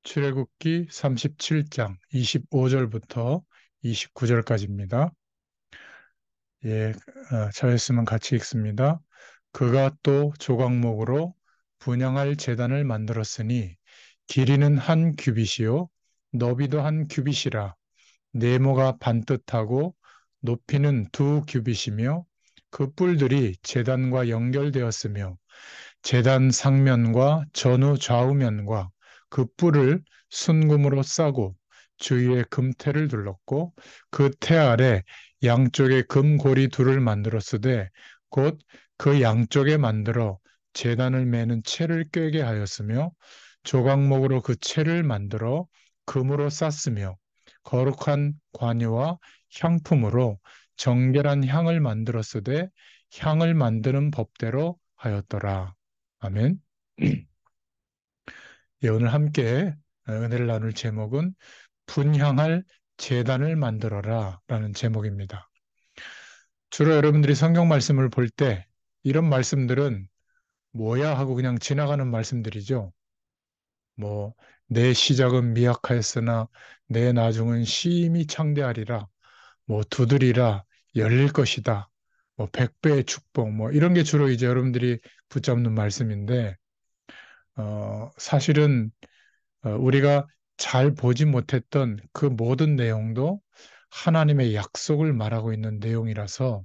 출애굽기 37장 25절부터 29절까지입니다. 예, 저였으면 같이 읽습니다. 그가 또 조각목으로 분향할 제단을 만들었으니 길이는 한 규빗이요 너비도 한 규빗이라 네모가 반듯하고 높이는 두 규빗이며 그 뿔들이 제단과 연결되었으며 제단 상면과 전후 좌우면과 그 뿔을 순금으로 싸고 주위에 금테를 둘렀고 그 테 아래 양쪽에 금고리 둘을 만들었으되 곧 그 양쪽에 만들어 제단을 매는 채를 꿰게 하였으며 조각목으로 그 채를 만들어 금으로 쌌으며 거룩한 관유와 향품으로 정결한 향을 만들었으되 향을 만드는 법대로 하였더라. 아멘. 예, 오늘 함께 은혜를 나눌 제목은 분향할 제단을 만들어라 라는 제목입니다. 주로 여러분들이 성경 말씀을 볼 때 이런 말씀들은 뭐야 하고 그냥 지나가는 말씀들이죠. 뭐, 내 시작은 미약하였으나 내 나중은 심히 창대하리라. 뭐, 두드리라 열릴 것이다. 뭐, 백배의 축복 뭐 이런 게 주로 이제 여러분들이 붙잡는 말씀인데 사실은 우리가 잘 보지 못했던 그 모든 내용도 하나님의 약속을 말하고 있는 내용이라서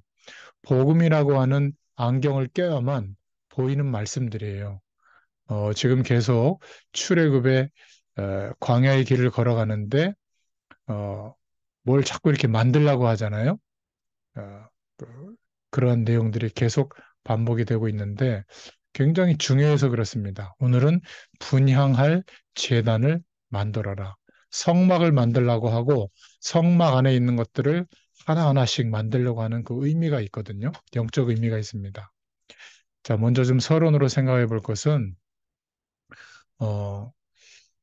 복음이라고 하는 안경을 껴야만 보이는 말씀들이에요. 지금 계속 출애굽의 광야의 길을 걸어가는데 어, 뭘 자꾸 이렇게 만들라고 하잖아요. 어, 그러한 내용들이 계속 반복이 되고 있는데 굉장히 중요해서 그렇습니다. 오늘은 분향할 제단을 만들어라. 성막을 만들라고 하고 성막 안에 있는 것들을 하나하나씩 만들려고 하는 그 의미가 있거든요. 영적 의미가 있습니다. 자, 먼저 좀 서론으로 생각해 볼 것은 어,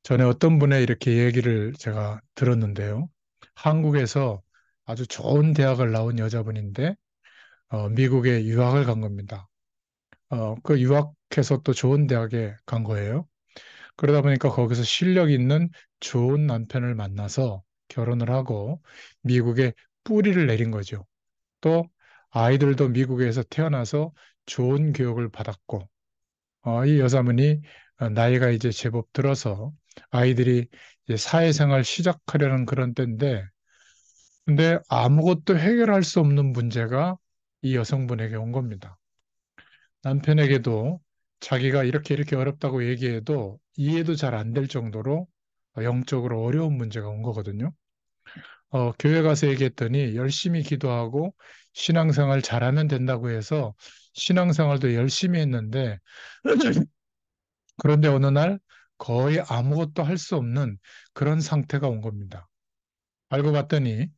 전에 어떤 분의 이렇게 얘기를 제가 들었는데요. 한국에서 아주 좋은 대학을 나온 여자분인데 미국에 유학을 간 겁니다. 그 유학해서 또 좋은 대학에 간 거예요. 그러다 보니까 거기서 실력 있는 좋은 남편을 만나서 결혼을 하고 미국에 뿌리를 내린 거죠. 또 아이들도 미국에서 태어나서 좋은 교육을 받았고, 이 여자분이 나이가 이제 제법 들어서 아이들이 이제 사회생활 시작하려는 그런 때인데, 근데 아무것도 해결할 수 없는 문제가 이 여성분에게 온 겁니다. 남편에게도 자기가 이렇게 어렵다고 얘기해도 이해도 잘 안 될 정도로 영적으로 어려운 문제가 온 거거든요. 교회 가서 얘기했더니 열심히 기도하고 신앙생활 잘하면 된다고 해서 신앙생활도 열심히 했는데 그런데 어느 날 거의 아무것도 할 수 없는 그런 상태가 온 겁니다. 알고 봤더니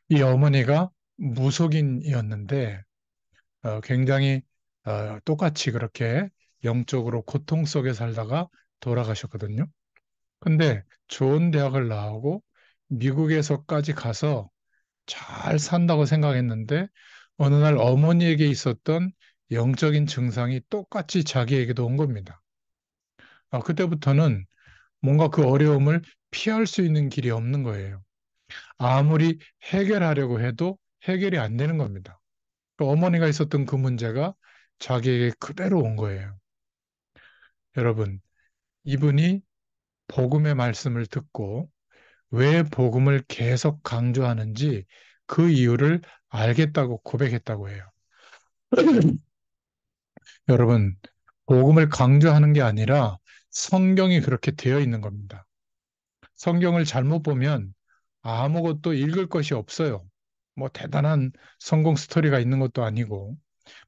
이 어머니가 무속인이었는데 굉장히 똑같이 그렇게 영적으로 고통 속에 살다가 돌아가셨거든요. 근데 좋은 대학을 나오고 미국에서까지 가서 잘 산다고 생각했는데 어느 날 어머니에게 있었던 영적인 증상이 똑같이 자기에게도 온 겁니다. 그때부터는 뭔가 그 어려움을 피할 수 있는 길이 없는 거예요. 아무리 해결하려고 해도 해결이 안 되는 겁니다. 그 어머니가 있었던 그 문제가 자기에게 그대로 온 거예요. 여러분, 이분이 복음의 말씀을 듣고 왜 복음을 계속 강조하는지 그 이유를 알겠다고 고백했다고 해요. 여러분, 복음을 강조하는 게 아니라 성경이 그렇게 되어 있는 겁니다. 성경을 잘못 보면 아무것도 읽을 것이 없어요. 뭐 대단한 성공 스토리가 있는 것도 아니고,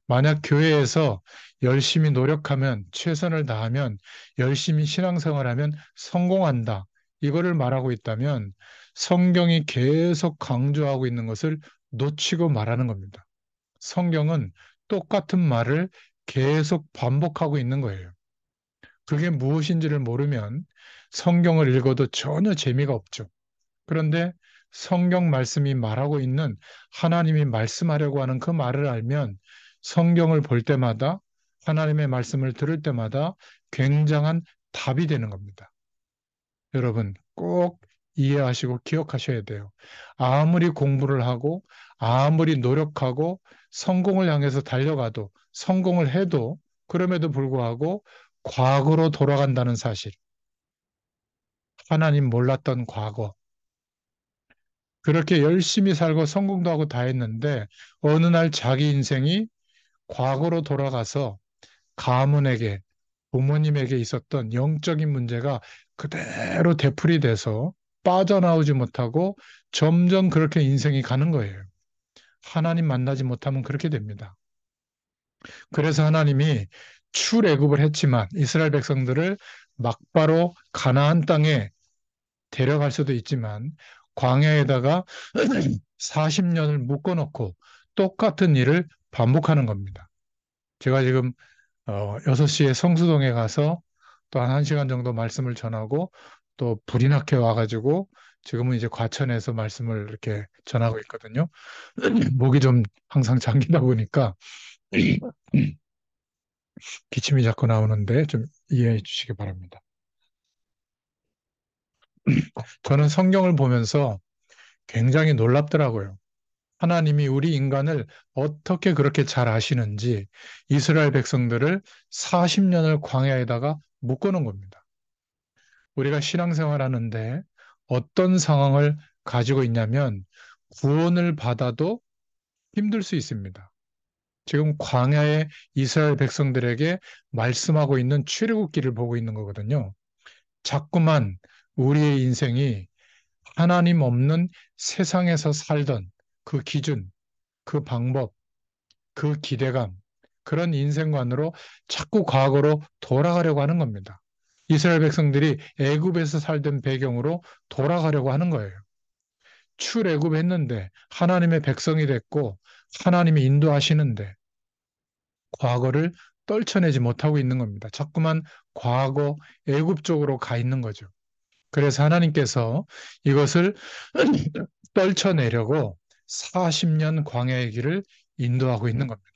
만약 교회에서 열심히 노력하면, 최선을 다하면, 열심히 신앙생활하면 성공한다. 이거를 말하고 있다면 성경이 계속 강조하고 있는 것을 놓치고 말하는 겁니다. 성경은 똑같은 말을 계속 반복하고 있는 거예요. 그게 무엇인지를 모르면 성경을 읽어도 전혀 재미가 없죠. 그런데 성경 말씀이 말하고 있는 하나님이 말씀하려고 하는 그 말을 알면 성경을 볼 때마다 하나님의 말씀을 들을 때마다 굉장한 답이 되는 겁니다. 여러분 꼭 이해하시고 기억하셔야 돼요. 아무리 공부를 하고 아무리 노력하고 성공을 향해서 달려가도 성공을 해도 그럼에도 불구하고 과거로 돌아간다는 사실, 하나님 몰랐던 과거, 그렇게 열심히 살고 성공도 하고 다 했는데 어느 날 자기 인생이 과거로 돌아가서 가문에게 부모님에게 있었던 영적인 문제가 그대로 되풀이 돼서 빠져나오지 못하고 점점 그렇게 인생이 가는 거예요. 하나님 만나지 못하면 그렇게 됩니다. 그래서 하나님이 출애굽을 했지만 이스라엘 백성들을 막바로 가나안 땅에 데려갈 수도 있지만 광야에다가 40년을 묶어놓고 똑같은 일을 반복하는 겁니다. 제가 지금 6시에 성수동에 가서 또 한 1시간 정도 말씀을 전하고 또 불이 나게 와가지고 지금은 이제 과천에서 말씀을 이렇게 전하고 있거든요. 목이 좀 항상 잠기다 보니까 기침이 자꾸 나오는데 좀 이해해 주시기 바랍니다. 저는 성경을 보면서 굉장히 놀랍더라고요. 하나님이 우리 인간을 어떻게 그렇게 잘 아시는지 이스라엘 백성들을 40년을 광야에다가 묶어놓은 겁니다. 우리가 신앙생활 하는데 어떤 상황을 가지고 있냐면 구원을 받아도 힘들 수 있습니다. 지금 광야의 이스라엘 백성들에게 말씀하고 있는 출애굽기를 보고 있는 거거든요. 자꾸만 우리의 인생이 하나님 없는 세상에서 살던 그 기준, 그 방법, 그 기대감, 그런 인생관으로 자꾸 과거로 돌아가려고 하는 겁니다. 이스라엘 백성들이 애굽에서 살던 배경으로 돌아가려고 하는 거예요. 출애굽했는데 하나님의 백성이 됐고 하나님이 인도하시는데 과거를 떨쳐내지 못하고 있는 겁니다. 자꾸만 과거 애굽 쪽으로 가 있는 거죠. 그래서 하나님께서 이것을 떨쳐내려고 40년 광야의 길을 인도하고 있는 겁니다.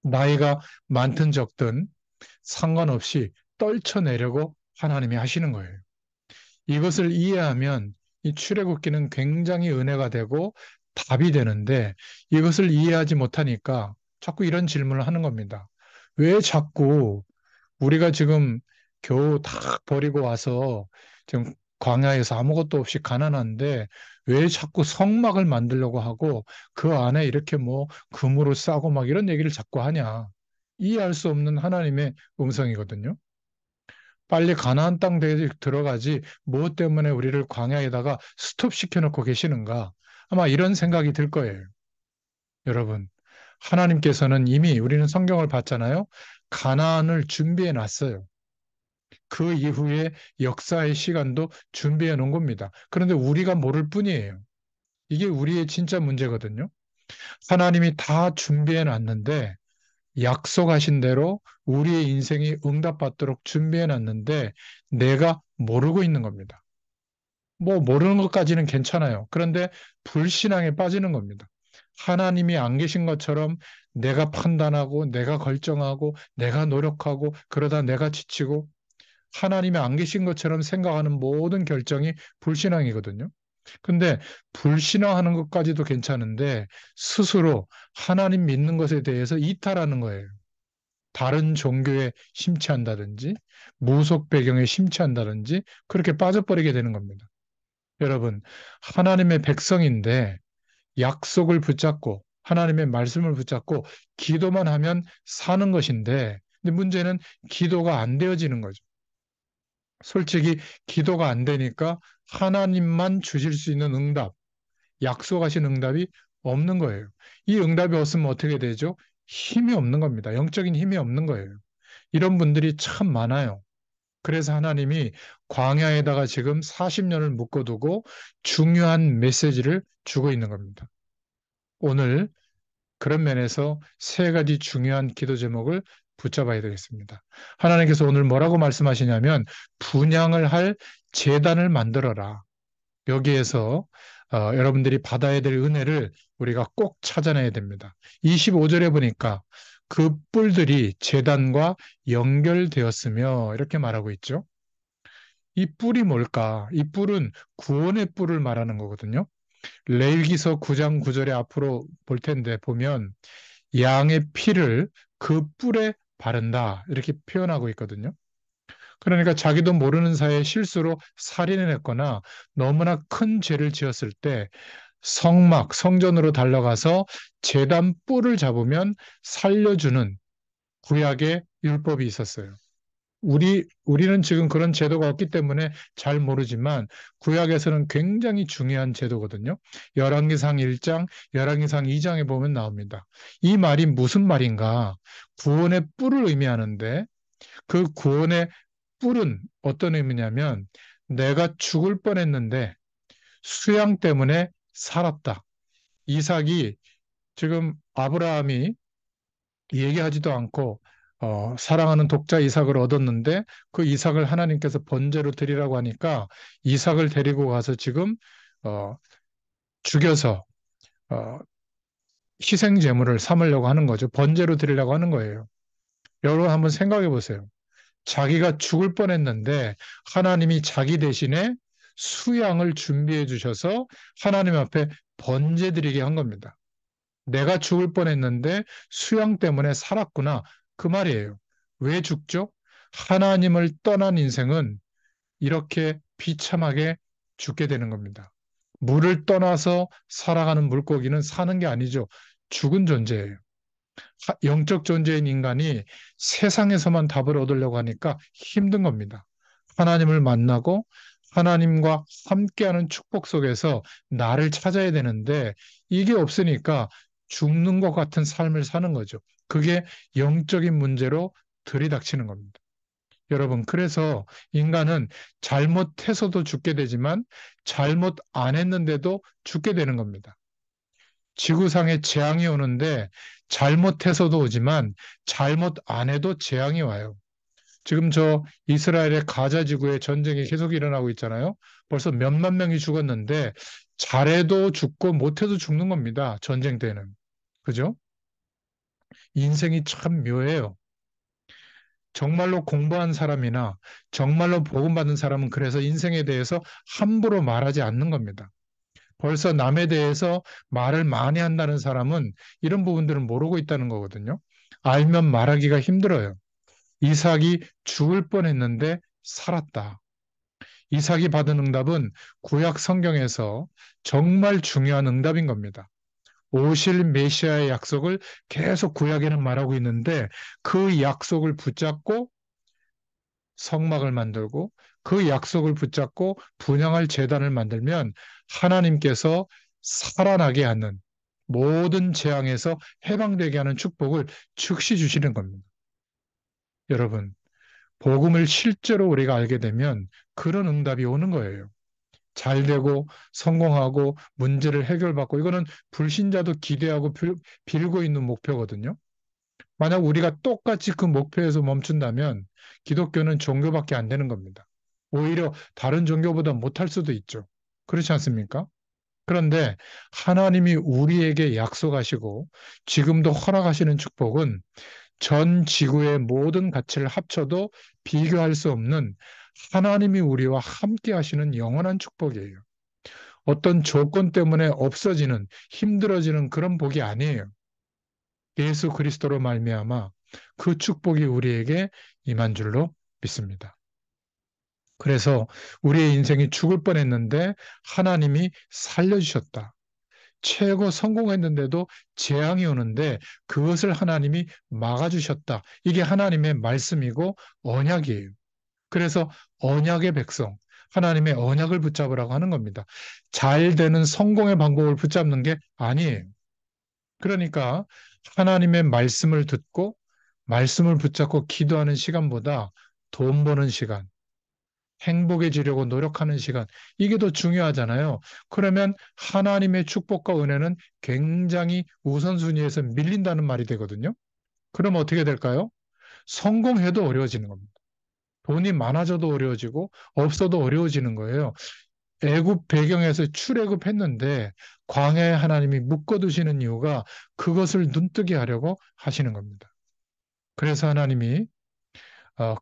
나이가 많든 적든 상관없이 떨쳐내려고 하나님이 하시는 거예요. 이것을 이해하면 이 출애굽기는 굉장히 은혜가 되고 답이 되는데 이것을 이해하지 못하니까 자꾸 이런 질문을 하는 겁니다. 왜 자꾸 우리가 지금 겨우 다 버리고 와서 지금 광야에서 아무것도 없이 가난한데 왜 자꾸 성막을 만들려고 하고 그 안에 이렇게 뭐 금으로 싸고 막 이런 얘기를 자꾸 하냐. 이해할 수 없는 하나님의 음성이거든요. 빨리 가나안 땅 들어가지 무엇 때문에 우리를 광야에다가 스톱시켜 놓고 계시는가. 아마 이런 생각이 들 거예요. 여러분, 하나님께서는 이미 우리는 성경을 봤잖아요. 가나안을 준비해 놨어요. 그 이후에 역사의 시간도 준비해 놓은 겁니다. 그런데 우리가 모를 뿐이에요. 이게 우리의 진짜 문제거든요. 하나님이 다 준비해 놨는데 약속하신 대로 우리의 인생이 응답받도록 준비해 놨는데 내가 모르고 있는 겁니다. 뭐 모르는 것까지는 괜찮아요. 그런데 불신앙에 빠지는 겁니다. 하나님이 안 계신 것처럼 내가 판단하고 내가 결정하고 내가 노력하고 그러다 내가 지치고 하나님이 안 계신 것처럼 생각하는 모든 결정이 불신앙이거든요. 근데 불신앙하는 것까지도 괜찮은데 스스로 하나님 믿는 것에 대해서 이탈하는 거예요. 다른 종교에 심취한다든지 무속 배경에 심취한다든지 그렇게 빠져버리게 되는 겁니다. 여러분, 하나님의 백성인데 약속을 붙잡고 하나님의 말씀을 붙잡고 기도만 하면 사는 것인데 근데 문제는 기도가 안 되어지는 거죠. 솔직히 기도가 안 되니까 하나님만 주실 수 있는 응답, 약속하신 응답이 없는 거예요. 이 응답이 없으면 어떻게 되죠? 힘이 없는 겁니다. 영적인 힘이 없는 거예요. 이런 분들이 참 많아요. 그래서 하나님이 광야에다가 지금 40년을 묶어두고 중요한 메시지를 주고 있는 겁니다. 오늘 그런 면에서 세 가지 중요한 기도 제목을 붙잡아야 되겠습니다. 하나님께서 오늘 뭐라고 말씀하시냐면 분향을 할 제단을 만들어라. 여기에서 여러분들이 받아야 될 은혜를 우리가 꼭 찾아내야 됩니다. 25절에 보니까 그 뿔들이 제단과 연결되었으며 이렇게 말하고 있죠. 이 뿔이 뭘까? 이 뿔은 구원의 뿔을 말하는 거거든요. 레위기서 9장 9절에 앞으로 볼 텐데 보면 양의 피를 그 뿔에 바른다 이렇게 표현하고 있거든요. 그러니까 자기도 모르는 사이에 실수로 살인을 했거나 너무나 큰 죄를 지었을 때 성전으로 달려가서 제단 뿔을 잡으면 살려주는 구약의 율법이 있었어요. 우리는 지금 그런 제도가 없기 때문에 잘 모르지만 구약에서는 굉장히 중요한 제도거든요. 열왕기상 1장, 열왕기상 2장에 보면 나옵니다. 이 말이 무슨 말인가? 구원의 뿔을 의미하는데 그 구원의 뿔은 어떤 의미냐면 내가 죽을 뻔했는데 수양 때문에 살았다. 이삭이 지금 아브라함이 얘기하지도 않고 사랑하는 독자 이삭을 얻었는데 그 이삭을 하나님께서 번제로 드리라고 하니까 이삭을 데리고 가서 지금 어, 죽여서 어, 희생 제물을 삼으려고 하는 거죠. 번제로 드리려고 하는 거예요. 여러분 한번 생각해 보세요. 자기가 죽을 뻔했는데 하나님이 자기 대신에 수양을 준비해 주셔서 하나님 앞에 번제 드리게 한 겁니다. 내가 죽을 뻔했는데 수양 때문에 살았구나. 그 말이에요. 왜 죽죠? 하나님을 떠난 인생은 이렇게 비참하게 죽게 되는 겁니다. 물을 떠나서 살아가는 물고기는 사는 게 아니죠. 죽은 존재예요. 영적 존재인 인간이 세상에서만 답을 얻으려고 하니까 힘든 겁니다. 하나님을 만나고 하나님과 함께하는 축복 속에서 나를 찾아야 되는데 이게 없으니까 죽는 것 같은 삶을 사는 거죠. 그게 영적인 문제로 들이닥치는 겁니다. 여러분, 그래서 인간은 잘못해서도 죽게 되지만 잘못 안 했는데도 죽게 되는 겁니다. 지구상에 재앙이 오는데 잘못해서도 오지만 잘못 안 해도 재앙이 와요. 지금 저 이스라엘의 가자 지구에 전쟁이 계속 일어나고 있잖아요. 벌써 몇만 명이 죽었는데 잘해도 죽고 못해도 죽는 겁니다. 전쟁 때는. 그죠? 인생이 참 묘해요. 정말로 공부한 사람이나 정말로 복음받은 사람은 그래서 인생에 대해서 함부로 말하지 않는 겁니다. 벌써 남에 대해서 말을 많이 한다는 사람은 이런 부분들은 모르고 있다는 거거든요. 알면 말하기가 힘들어요. 이삭이 죽을 뻔했는데 살았다. 이삭이 받은 응답은 구약 성경에서 정말 중요한 응답인 겁니다. 오실 메시아의 약속을 계속 구약에는 말하고 있는데 그 약속을 붙잡고 성막을 만들고 그 약속을 붙잡고 분향할 제단을 만들면 하나님께서 살아나게 하는 모든 재앙에서 해방되게 하는 축복을 즉시 주시는 겁니다. 여러분, 복음을 실제로 우리가 알게 되면 그런 응답이 오는 거예요. 잘 되고 성공하고 문제를 해결받고 이거는 불신자도 기대하고 빌고 있는 목표거든요. 만약 우리가 똑같이 그 목표에서 멈춘다면 기독교는 종교밖에 안 되는 겁니다. 오히려 다른 종교보다 못할 수도 있죠. 그렇지 않습니까? 그런데 하나님이 우리에게 약속하시고 지금도 허락하시는 축복은 전 지구의 모든 가치를 합쳐도 비교할 수 없는 하나님이 우리와 함께 하시는 영원한 축복이에요. 어떤 조건 때문에 없어지는, 힘들어지는 그런 복이 아니에요. 예수 그리스도로 말미암아 그 축복이 우리에게 임한 줄로 믿습니다. 그래서 우리의 인생이 죽을 뻔했는데 하나님이 살려주셨다. 최고 성공했는데도 재앙이 오는데 그것을 하나님이 막아주셨다. 이게 하나님의 말씀이고 언약이에요. 그래서 언약의 백성, 하나님의 언약을 붙잡으라고 하는 겁니다. 잘 되는 성공의 방법을 붙잡는 게 아니에요. 그러니까 하나님의 말씀을 듣고 말씀을 붙잡고 기도하는 시간보다 돈 버는 시간, 행복해지려고 노력하는 시간, 이게 더 중요하잖아요. 그러면 하나님의 축복과 은혜는 굉장히 우선순위에서 밀린다는 말이 되거든요. 그럼 어떻게 될까요? 성공해도 어려워지는 겁니다. 돈이 많아져도 어려워지고 없어도 어려워지는 거예요. 애굽 배경에서 출애굽했는데 광야에 하나님이 묶어두시는 이유가 그것을 눈뜨게 하려고 하시는 겁니다. 그래서 하나님이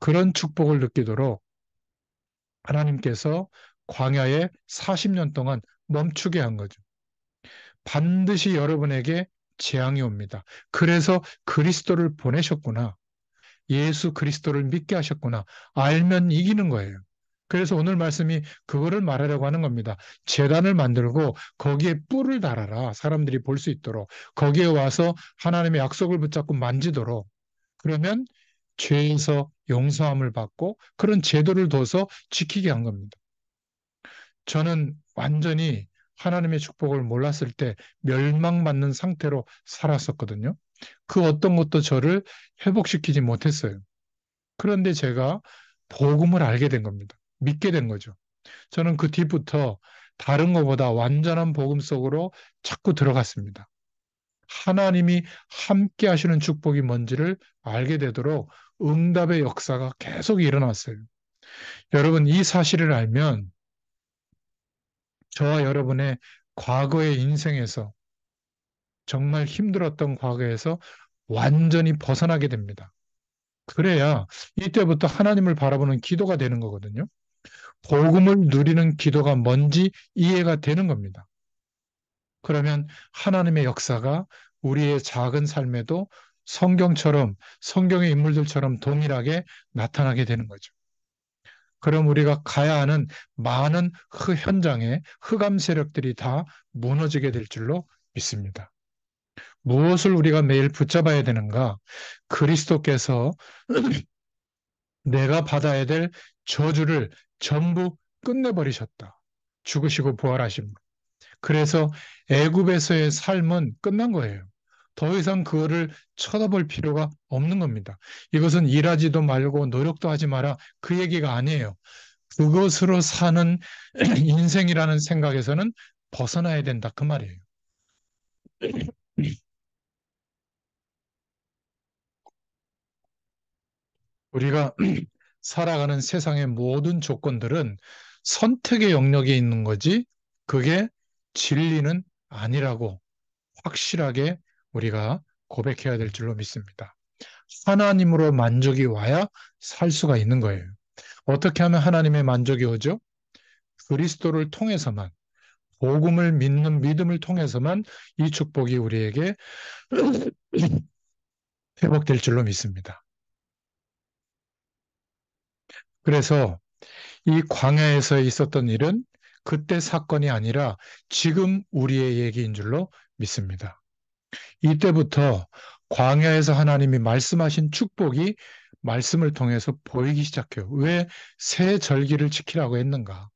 그런 축복을 느끼도록 하나님께서 광야에 40년 동안 멈추게 한 거죠. 반드시 여러분에게 재앙이 옵니다. 그래서 그리스도를 보내셨구나. 예수 그리스도를 믿게 하셨구나. 알면 이기는 거예요. 그래서 오늘 말씀이 그거를 말하려고 하는 겁니다. 제단을 만들고 거기에 뿔을 달아라. 사람들이 볼 수 있도록. 거기에 와서 하나님의 약속을 붙잡고 만지도록. 그러면 죄에서 용서함을 받고 그런 제도를 둬서 지키게 한 겁니다. 저는 완전히 하나님의 축복을 몰랐을 때 멸망받는 상태로 살았었거든요. 그 어떤 것도 저를 회복시키지 못했어요. 그런데 제가 복음을 알게 된 겁니다. 믿게 된 거죠. 저는 그 뒤부터 다른 것보다 완전한 복음 속으로 자꾸 들어갔습니다. 하나님이 함께 하시는 축복이 뭔지를 알게 되도록 응답의 역사가 계속 일어났어요. 여러분, 이 사실을 알면 저와 여러분의 과거의 인생에서 정말 힘들었던 과거에서 완전히 벗어나게 됩니다. 그래야 이때부터 하나님을 바라보는 기도가 되는 거거든요. 복음을 누리는 기도가 뭔지 이해가 되는 겁니다. 그러면 하나님의 역사가 우리의 작은 삶에도 성경처럼, 성경의 인물들처럼 동일하게 나타나게 되는 거죠. 그럼 우리가 가야 하는 많은 현장의 흑암 세력들이 다 무너지게 될 줄로 믿습니다. 무엇을 우리가 매일 붙잡아야 되는가? 그리스도께서 내가 받아야 될 저주를 전부 끝내버리셨다. 죽으시고 부활하신 분. 그래서 애굽에서의 삶은 끝난 거예요. 더 이상 그거를 쳐다볼 필요가 없는 겁니다. 이것은 일하지도 말고 노력도 하지 마라. 그 얘기가 아니에요. 그것으로 사는 인생이라는 생각에서는 벗어나야 된다. 그 말이에요. 우리가 살아가는 세상의 모든 조건들은 선택의 영역에 있는 거지, 그게 진리는 아니라고 확실하게 우리가 고백해야 될 줄로 믿습니다. 하나님으로 만족이 와야 살 수가 있는 거예요. 어떻게 하면 하나님의 만족이 오죠? 그리스도를 통해서만, 복음을 믿는 믿음을 통해서만 이 축복이 우리에게 회복될 줄로 믿습니다. 그래서 이 광야에서 있었던 일은 그때 사건이 아니라 지금 우리의 얘기인 줄로 믿습니다. 이때부터 광야에서 하나님이 말씀하신 축복이 말씀을 통해서 보이기 시작해요. 왜 새 절기를 지키라고 했는가?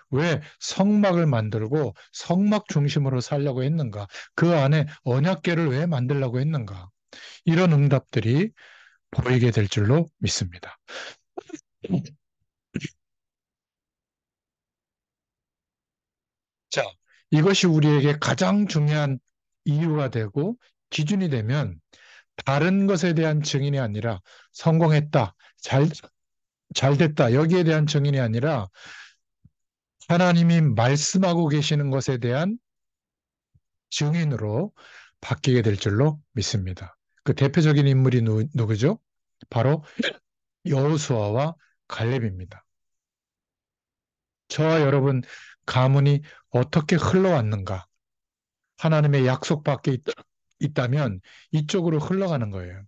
왜 성막을 만들고 성막 중심으로 살려고 했는가? 그 안에 언약궤를 왜 만들려고 했는가? 이런 응답들이 보이게 될 줄로 믿습니다. 자, 이것이 우리에게 가장 중요한 이유가 되고 기준이 되면 다른 것에 대한 증인이 아니라 성공했다, 잘 됐다, 여기에 대한 증인이 아니라 하나님이 말씀하고 계시는 것에 대한 증인으로 바뀌게 될 줄로 믿습니다. 그 대표적인 인물이 누구죠? 바로 여호수아와 갈렙입니다. 저와 여러분 가문이 어떻게 흘러왔는가? 하나님의 약속 밖에 있다면 이쪽으로 흘러가는 거예요.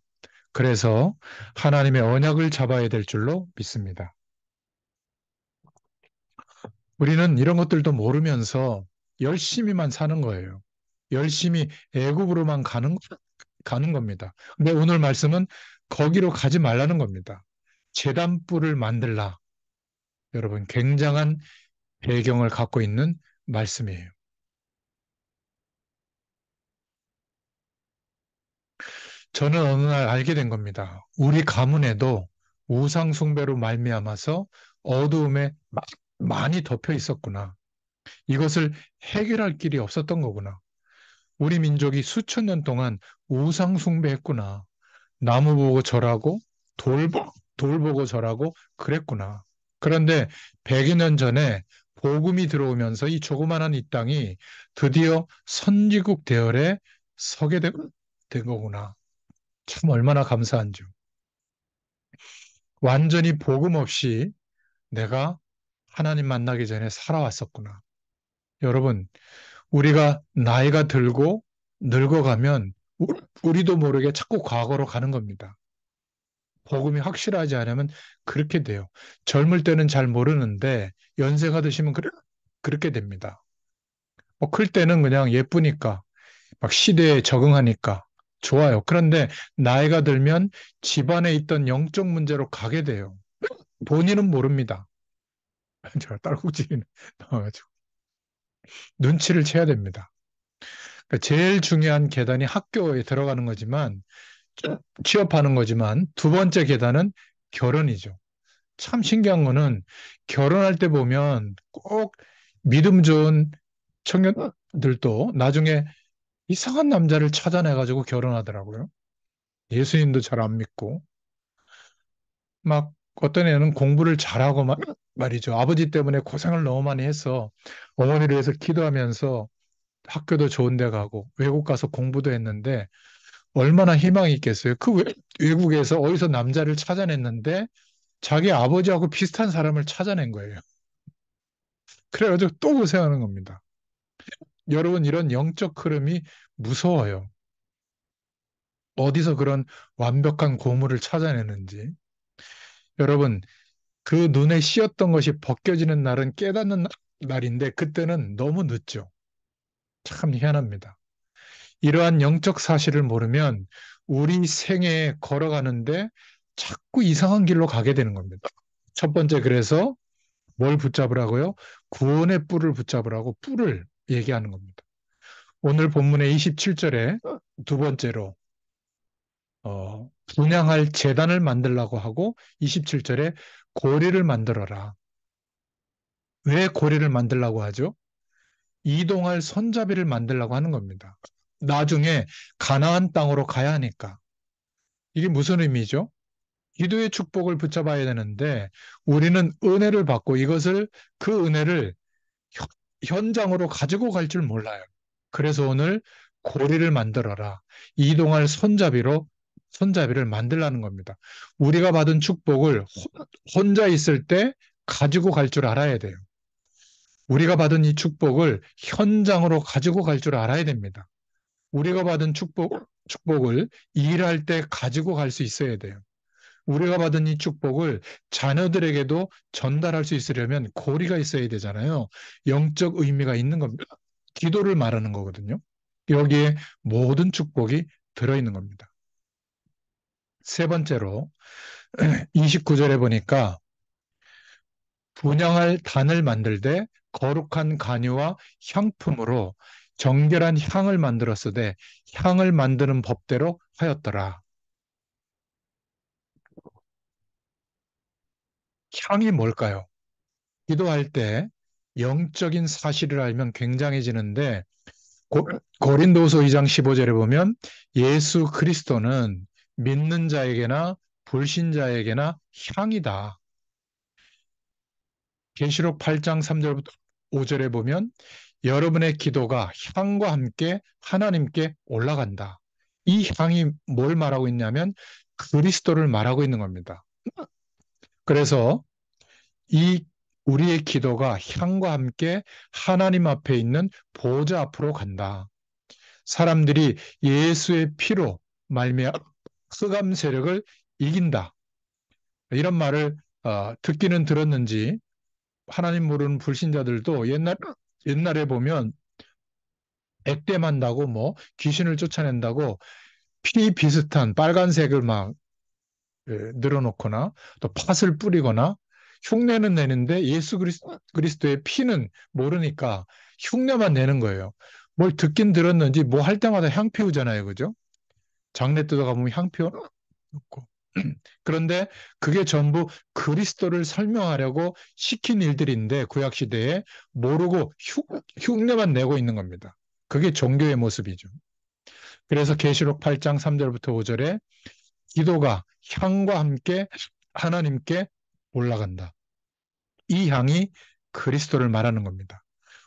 그래서 하나님의 언약을 잡아야 될 줄로 믿습니다. 우리는 이런 것들도 모르면서 열심히만 사는 거예요. 열심히 애굽으로만 가는 겁니다. 근데 오늘 말씀은 거기로 가지 말라는 겁니다. 제단불을 만들라. 여러분, 굉장한 배경을 갖고 있는 말씀이에요. 저는 어느 날 알게 된 겁니다. 우리 가문에도 우상 숭배로 말미암아서 어두움에 많이 덮여 있었구나. 이것을 해결할 길이 없었던 거구나. 우리 민족이 수천 년 동안 우상 숭배했구나. 나무 보고 절하고 돌 보고 절하고 그랬구나. 그런데 100여 년 전에 복음이 들어오면서 이 조그만한 이 땅이 드디어 선지국 대열에 서게 된 거구나. 참 얼마나 감사한지. 완전히 복음 없이 내가 하나님 만나기 전에 살아왔었구나. 여러분, 우리가 나이가 들고 늙어가면 우리도 모르게 자꾸 과거로 가는 겁니다. 복음이 확실하지 않으면 그렇게 돼요. 젊을 때는 잘 모르는데 연세가 드시면 그렇게 됩니다. 클 때는 그냥 예쁘니까 막 시대에 적응하니까 좋아요. 그런데 나이가 들면 집안에 있던 영적 문제로 가게 돼요. 본인은 모릅니다. 제가 딸꾹질이 나와가지고 눈치를 채야 됩니다. 그러니까 제일 중요한 계단이 학교에 들어가는 거지만 취업하는 거지만 두 번째 계단은 결혼이죠. 참 신기한 거는 결혼할 때 보면 꼭 믿음 좋은 청년들도 나중에 이상한 남자를 찾아내가지고 결혼하더라고요. 예수님도 잘 안 믿고. 막 어떤 애는 공부를 잘하고 말이죠. 아버지 때문에 고생을 너무 많이 해서 어머니를 위해서 기도하면서 학교도 좋은 데 가고 외국 가서 공부도 했는데 얼마나 희망이 있겠어요. 그 외국에서 어디서 남자를 찾아냈는데 자기 아버지하고 비슷한 사람을 찾아낸 거예요. 그래가지고 또 고생하는 겁니다. 여러분, 이런 영적 흐름이 무서워요. 어디서 그런 완벽한 고물을 찾아내는지. 여러분, 그 눈에 씌었던 것이 벗겨지는 날은 깨닫는 날인데 그때는 너무 늦죠. 참 희한합니다. 이러한 영적 사실을 모르면 우리 생애에 걸어가는데 자꾸 이상한 길로 가게 되는 겁니다. 첫 번째, 그래서 뭘 붙잡으라고요? 구원의 뿔을 붙잡으라고 뿔을 얘기하는 겁니다. 오늘 본문의 27절에 두 번째로 분양할 제단을 만들라고 하고 27절에 고리를 만들어라. 왜 고리를 만들라고 하죠? 이동할 손잡이를 만들라고 하는 겁니다. 나중에 가나안 땅으로 가야 하니까. 이게 무슨 의미죠? 기도의 축복을 붙잡아야 되는데 우리는 은혜를 받고 이것을 그 은혜를 현장으로 가지고 갈 줄 몰라요. 그래서 오늘 고리를 만들어라. 이동할 손잡이를 만들라는 겁니다. 우리가 받은 축복을 혼자 있을 때 가지고 갈 줄 알아야 돼요. 우리가 받은 이 축복을 현장으로 가지고 갈 줄 알아야 됩니다. 우리가 받은 축복을 일할 때 가지고 갈 수 있어야 돼요. 우리가 받은 이 축복을 자녀들에게도 전달할 수 있으려면 고리가 있어야 되잖아요. 영적 의미가 있는 겁니다. 기도를 말하는 거거든요. 여기에 모든 축복이 들어있는 겁니다. 세 번째로 29절에 보니까 분향할 단을 만들되 거룩한 간유와 향품으로 정결한 향을 만들었으되 향을 만드는 법대로 하였더라. 향이 뭘까요? 기도할 때 영적인 사실을 알면 굉장해지는데 고, 고린도서 2장 15절에 보면 예수 그리스도는 믿는 자에게나 불신자에게나 향이다. 계시록 8장 3절부터 5절에 보면 여러분의 기도가 향과 함께 하나님께 올라간다. 이 향이 뭘 말하고 있냐면 그리스도를 말하고 있는 겁니다. 그래서 이 우리의 기도가 향과 함께 하나님 앞에 있는 보좌 앞으로 간다. 사람들이 예수의 피로 말미암아 흑암 세력을 이긴다. 이런 말을 듣기는 들었는지 하나님 모르는 불신자들도 옛날에 보면 액땜한다고 뭐 귀신을 쫓아낸다고 피 비슷한 빨간색을 막 늘어놓거나 또 팥을 뿌리거나 흉내는 내는데 예수 그리스도의 피는 모르니까 흉내만 내는 거예요. 뭘 듣긴 들었는지 뭐 할 때마다 향 피우잖아요. 그죠? 장례 뜯어 가보면 향 피워놓고. 그런데 그게 전부 그리스도를 설명하려고 시킨 일들인데 구약 시대에 모르고 흉내만 내고 있는 겁니다. 그게 종교의 모습이죠. 그래서 계시록 8장 3절부터 5절에 기도가 향과 함께 하나님께 올라간다. 이 향이 그리스도를 말하는 겁니다.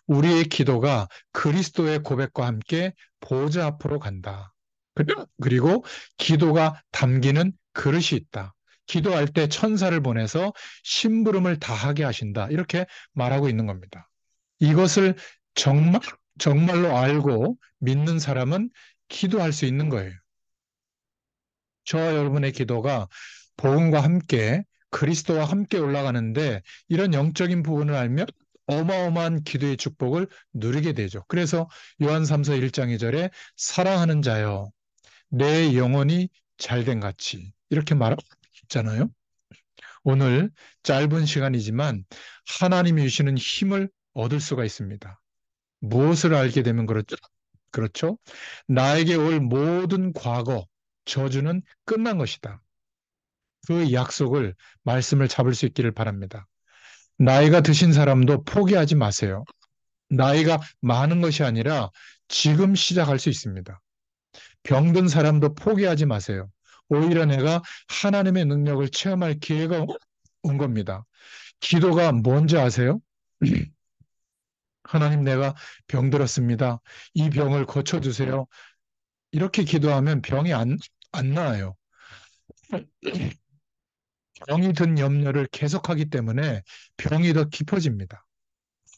우리의 기도가 그리스도의 고백과 함께 보좌 앞으로 간다. 그리고 기도가 담기는 그릇이 있다. 기도할 때 천사를 보내서 심부름을 다하게 하신다. 이렇게 말하고 있는 겁니다. 이것을 정말, 정말로 알고 믿는 사람은 기도할 수 있는 거예요. 저와 여러분의 기도가 복음과 함께 그리스도와 함께 올라가는데 이런 영적인 부분을 알면 어마어마한 기도의 축복을 누리게 되죠. 그래서 요한 3서 1장 2절에 사랑하는 자여 내 영혼이 잘된 같이 이렇게 말했잖아요. 오늘 짧은 시간이지만 하나님이 주시는 힘을 얻을 수가 있습니다. 무엇을 알게 되면 그렇죠? 그렇죠? 나에게 올 모든 과거, 저주는 끝난 것이다. 그 약속을, 말씀을 잡을 수 있기를 바랍니다. 나이가 드신 사람도 포기하지 마세요. 나이가 많은 것이 아니라 지금 시작할 수 있습니다. 병든 사람도 포기하지 마세요. 오히려 내가 하나님의 능력을 체험할 기회가 온 겁니다. 기도가 뭔지 아세요? 하나님, 내가 병들었습니다. 이 병을 고쳐주세요. 이렇게 기도하면 병이 안 나아요. 병이 든 염려를 계속하기 때문에 병이 더 깊어집니다.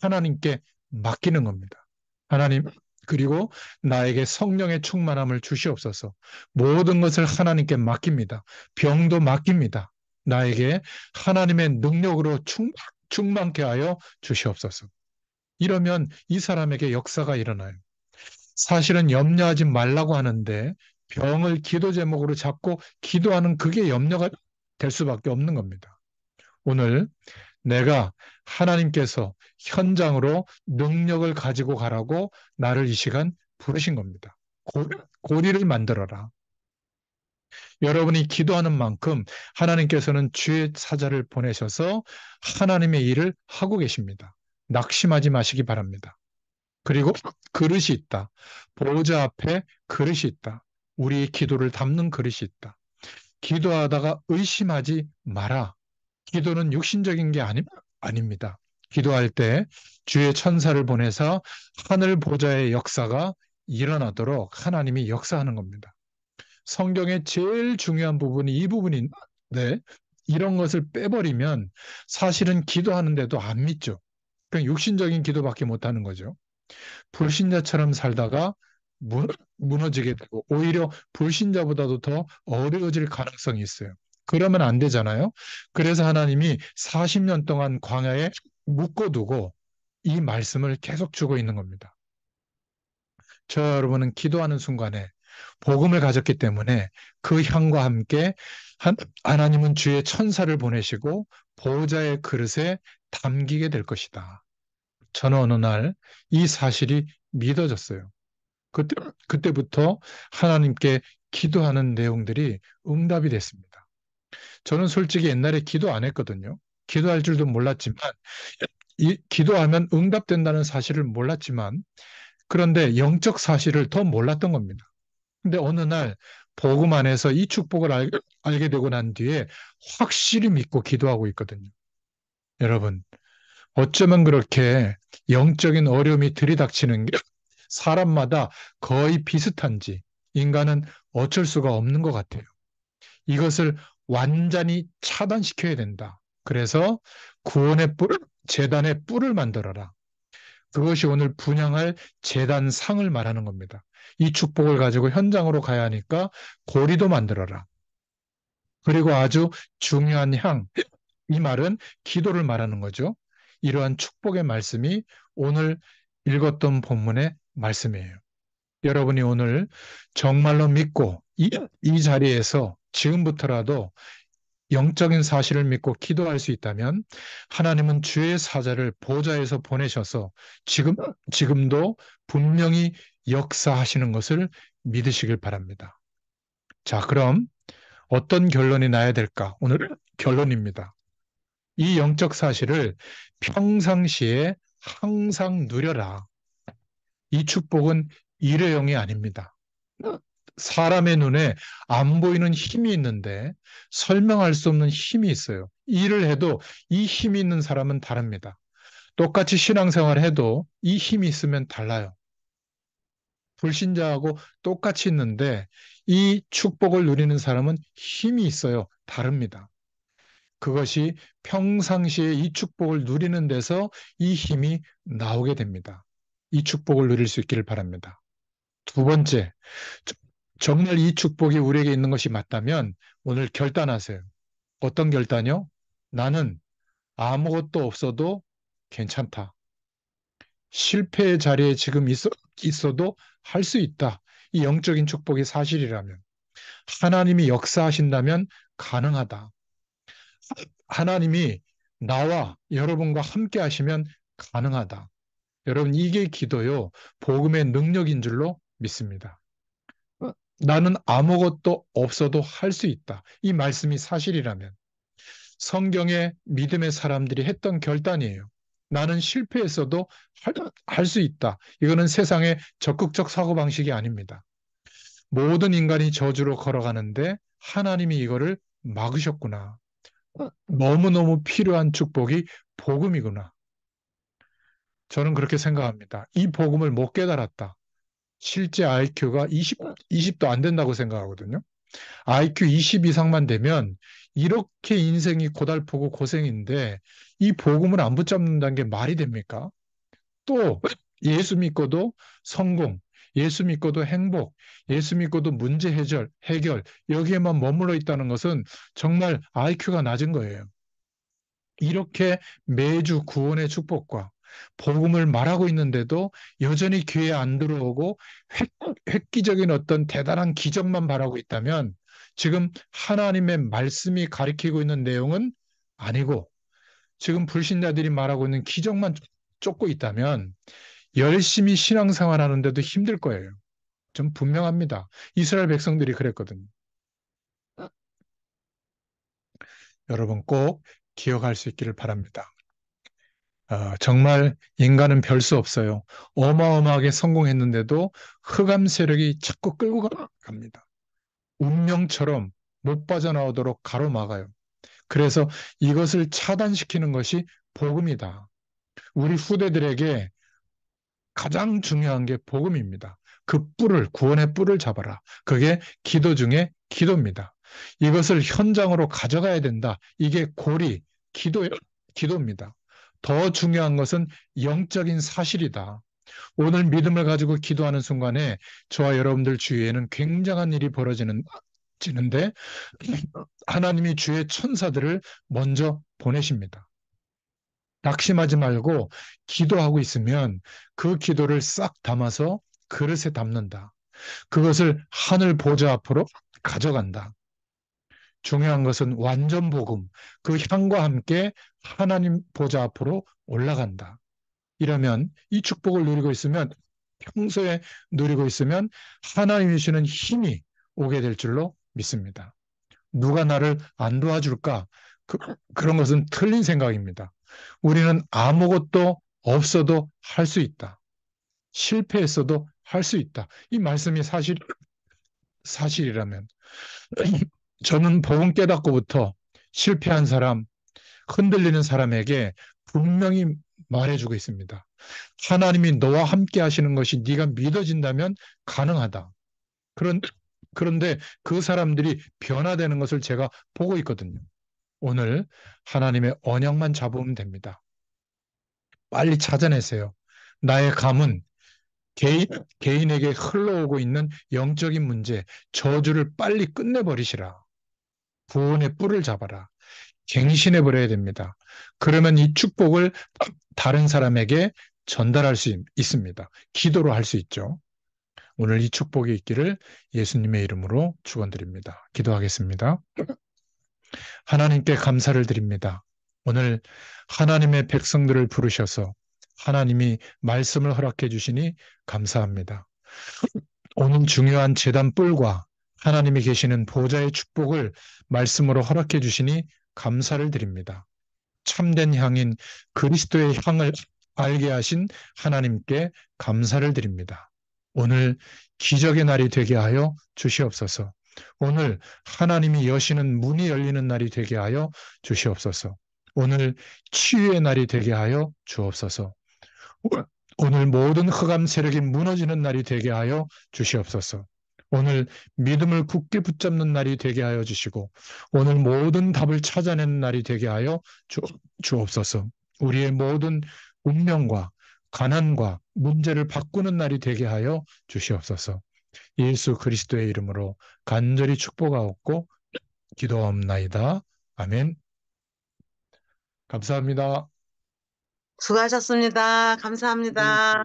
하나님께 맡기는 겁니다. 하나님, 그리고 나에게 성령의 충만함을 주시옵소서. 모든 것을 하나님께 맡깁니다. 병도 맡깁니다. 나에게 하나님의 능력으로 충만케 하여 주시옵소서. 이러면 이 사람에게 역사가 일어나요. 사실은 염려하지 말라고 하는데 병을 기도 제목으로 잡고 기도하는 그게 염려가 될 수밖에 없는 겁니다. 오늘 내가 하나님께서 현장으로 능력을 가지고 가라고 나를 이 시간 부르신 겁니다. 고리를 만들어라. 여러분이 기도하는 만큼 하나님께서는 주의 사자를 보내셔서 하나님의 일을 하고 계십니다. 낙심하지 마시기 바랍니다. 그리고 그릇이 있다. 보호자 앞에 그릇이 있다. 우리의 기도를 담는 그릇이 있다. 기도하다가 의심하지 마라. 기도는 육신적인 게 아닙니다. 기도할 때 주의 천사를 보내서 하늘 보좌의 역사가 일어나도록 하나님이 역사하는 겁니다. 성경의 제일 중요한 부분이 이 부분인데 이런 것을 빼버리면 사실은 기도하는데도 안 믿죠. 그냥 육신적인 기도밖에 못하는 거죠. 불신자처럼 살다가 무너지게 되고 오히려 불신자보다도 더 어려워질 가능성이 있어요. 그러면 안 되잖아요. 그래서 하나님이 40년 동안 광야에 묶어두고 이 말씀을 계속 주고 있는 겁니다. 저 여러분은 기도하는 순간에 복음을 가졌기 때문에 그 향과 함께 하나님은 주의 천사를 보내시고 보호자의 그릇에 담기게 될 것이다. 저는 어느 날 이 사실이 믿어졌어요. 그때, 그때부터 하나님께 기도하는 내용들이 응답이 됐습니다. 저는 솔직히 옛날에 기도 안 했거든요. 기도할 줄도 몰랐지만, 기도하면 응답된다는 사실을 몰랐지만, 그런데 영적 사실을 더 몰랐던 겁니다. 근데 어느 날 복음 안에서 이 축복을 알게 되고 난 뒤에 확실히 믿고 기도하고 있거든요. 여러분, 어쩌면 그렇게 영적인 어려움이 들이닥치는 게 사람마다 거의 비슷한지 인간은 어쩔 수가 없는 것 같아요. 이것을 완전히 차단시켜야 된다. 그래서 구원의 뿔, 재단의 뿔을 만들어라. 그것이 오늘 분양할 재단 상을 말하는 겁니다. 이 축복을 가지고 현장으로 가야 하니까 고리도 만들어라. 그리고 아주 중요한 향, 이 말은 기도를 말하는 거죠. 이러한 축복의 말씀이 오늘 읽었던 본문의 말씀이에요. 여러분이 오늘 정말로 믿고 이 자리에서 지금부터라도 영적인 사실을 믿고 기도할 수 있다면 하나님은 주의 사자를 보좌에서 보내셔서 지금도 분명히 역사하시는 것을 믿으시길 바랍니다. 자, 그럼 어떤 결론이 나야 될까? 오늘 결론입니다. 이 영적 사실을 평상시에 항상 누려라. 이 축복은 일회용이 아닙니다. 사람의 눈에 안 보이는 힘이 있는데 설명할 수 없는 힘이 있어요. 일을 해도 이 힘이 있는 사람은 다릅니다. 똑같이 신앙생활 해도 이 힘이 있으면 달라요. 불신자하고 똑같이 있는데 이 축복을 누리는 사람은 힘이 있어요. 다릅니다. 그것이 평상시에 이 축복을 누리는 데서 이 힘이 나오게 됩니다. 이 축복을 누릴 수 있기를 바랍니다. 두 번째, 정말 이 축복이 우리에게 있는 것이 맞다면 오늘 결단하세요. 어떤 결단이요? 나는 아무것도 없어도 괜찮다. 실패의 자리에 지금 있어도 할 수 있다. 이 영적인 축복이 사실이라면, 하나님이 역사하신다면 가능하다. 하나님이 나와 여러분과 함께 하시면 가능하다. 여러분, 이게 기도요, 복음의 능력인 줄로 믿습니다. 나는 아무것도 없어도 할 수 있다. 이 말씀이 사실이라면, 성경의 믿음의 사람들이 했던 결단이에요. 나는 실패했어도 할 수 있다. 이거는 세상의 적극적 사고방식이 아닙니다. 모든 인간이 저주로 걸어가는데 하나님이 이거를 막으셨구나. 너무너무 필요한 축복이 복음이구나. 저는 그렇게 생각합니다. 이 복음을 못 깨달았다. 실제 IQ가 20도 안 된다고 생각하거든요. IQ 20 이상만 되면 이렇게 인생이 고달프고 고생인데 이 복음을 안 붙잡는다는 게 말이 됩니까? 또 예수 믿고도 성공, 예수 믿고도 행복, 예수 믿고도 문제 해결 여기에만 머물러 있다는 것은 정말 IQ가 낮은 거예요. 이렇게 매주 구원의 축복과 복음을 말하고 있는데도 여전히 귀에 안 들어오고 획기적인 어떤 대단한 기적만 바라고 있다면 지금 하나님의 말씀이 가리키고 있는 내용은 아니고 지금 불신자들이 말하고 있는 기적만 쫓고 있다면 열심히 신앙생활 하는데도 힘들 거예요. 좀 분명합니다. 이스라엘 백성들이 그랬거든요. 여러분 꼭 기억할 수 있기를 바랍니다. 정말 인간은 별 수 없어요. 어마어마하게 성공했는데도 흑암 세력이 자꾸 끌고 갑니다. 운명처럼 못 빠져나오도록 가로막아요. 그래서 이것을 차단시키는 것이 복음이다. 우리 후대들에게 가장 중요한 게 복음입니다. 그 뿔을, 구원의 뿔을 잡아라. 그게 기도 중에 기도입니다. 이것을 현장으로 가져가야 된다. 이게 기도입니다. 더 중요한 것은 영적인 사실이다. 오늘 믿음을 가지고 기도하는 순간에 저와 여러분들 주위에는 굉장한 일이 지는데 하나님이 주의 천사들을 먼저 보내십니다. 낙심하지 말고 기도하고 있으면 그 기도를 싹 담아서 그릇에 담는다. 그것을 하늘 보좌 앞으로 가져간다. 중요한 것은 완전 복음, 그 향과 함께 하나님 보좌 앞으로 올라간다. 이러면 이 축복을 누리고 있으면 평소에 누리고 있으면 하나님이 주시는 힘이 오게 될 줄로 믿습니다. 누가 나를 안 도와줄까? 그런 것은 틀린 생각입니다. 우리는 아무것도 없어도 할 수 있다. 실패했어도 할 수 있다. 이 말씀이 사실이라면 저는 복음 깨닫고부터 실패한 사람, 흔들리는 사람에게 분명히 말해주고 있습니다. 하나님이 너와 함께 하시는 것이 네가 믿어진다면 가능하다. 그런, 그런데 그 사람들이 변화되는 것을 제가 보고 있거든요. 오늘 하나님의 언약만 잡으면 됩니다. 빨리 찾아내세요. 나의 감은 개인, 개인에게 흘러오고 있는 영적인 문제, 저주를 빨리 끝내버리시라. 구원의 뿔을 잡아라. 갱신해버려야 됩니다. 그러면 이 축복을 다른 사람에게 전달할 수 있습니다. 기도로 할 수 있죠. 오늘 이 축복이 있기를 예수님의 이름으로 축원드립니다. 기도하겠습니다. 하나님께 감사를 드립니다. 오늘 하나님의 백성들을 부르셔서 하나님이 말씀을 허락해 주시니 감사합니다. 오늘 중요한 제단 뿔과 하나님이 계시는 보좌의 축복을 말씀으로 허락해 주시니 감사를 드립니다. 참된 향인 그리스도의 향을 알게 하신 하나님께 감사를 드립니다. 오늘 기적의 날이 되게 하여 주시옵소서. 오늘 하나님이 여시는 문이 열리는 날이 되게 하여 주시옵소서. 오늘 치유의 날이 되게 하여 주옵소서. 오늘 모든 흑암 세력이 무너지는 날이 되게 하여 주시옵소서. 오늘 믿음을 굳게 붙잡는 날이 되게 하여 주시고, 오늘 모든 답을 찾아내는 날이 되게 하여 주옵소서. 우리의 모든 운명과 가난과 문제를 바꾸는 날이 되게 하여 주시옵소서. 예수 그리스도의 이름으로 간절히 축복하옵고 기도하옵나이다. 아멘. 감사합니다. 수고하셨습니다. 감사합니다.